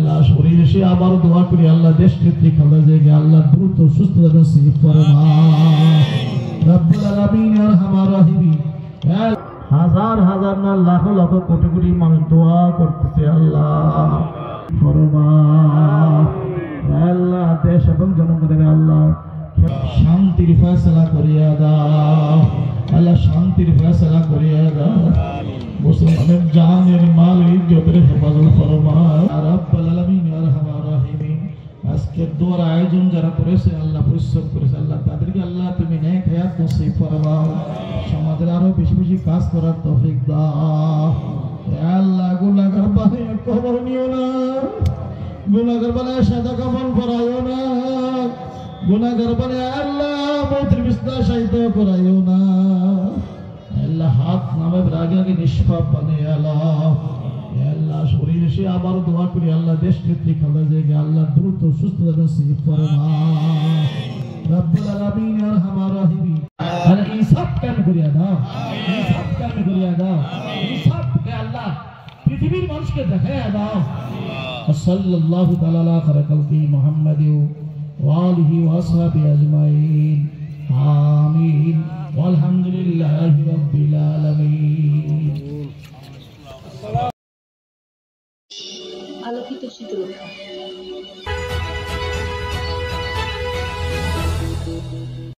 আল্লাহ শরীর এসে আবার দোয়া করি আল্লাহ দেশ নেত্রী খালেদা জিয়াকে আল্লাহ দ্রুত সুস্থতা নসিব ফরমান রব্বুল আলামিন আরহামার রাহিমিন। হাজার হাজার না লাখ লাখ কোটি কোটি মানুষ দোয়া করতেছে আল্লাহ ফরমান আল্লাহ দেশ এবং জনগণের আল্লাহ শান্তির ফয়সালা করিয়া দাও আল্লাহ শান্তির ফয়সালা করিয়া দাও মুসলমানের জানের মাল ইজ্জতের হেফাজত ফরমাও আর রব্বুল আলামিন আরহামার রাহিমিন। আজকের দোয়ার আয়োজন যারা করেছে আল্লাহ পরিশ্রম করেছে আল্লাহ তাদেরকে আল্লাহ তুমি নেক হায়াত নসিব ফরমাও সমাজের আরো বেশি বেশি কাজ করার তৌফিক দাও আল্লাহ। গুনাহগার বানায় কবর নিও না, গুনাহগার বানায় সাদা কাফন পরাইও না, গুনাহগার বানায় আল্লাহ মৌতের বিছানায় শায়িত করাইও না আল্লাহ। হাত নামে আগে আগে নিষ্পাপ বানিয়ে আল্লাহ শরীর এসে আবার দোয়া করি আল্লাহ দেশ নেত্রী খালেদা জিয়াকে আল্লাহ দ্রুত সুস্থতা নসিব ফরমান রব্বুল আলামিন আরহামার রাহিমিন। আর ইনসাফ কাম করিয়া দাও, ইনসাফ কাম করিয়া দাও, ইনসাফকে আল্লাহ পৃথিবীর মানুষকে দেখাইয়া দাও। সাল্লাল্লাহু তাআলা আলা খালকি মুহাম্মাদ ওয়া আলিহি ওয়া আসহাবিহি আজমাইন আমিন ওয়ালহামদুলিল্লাহি রাব্বিল আলামিন। আলোকিত শীতল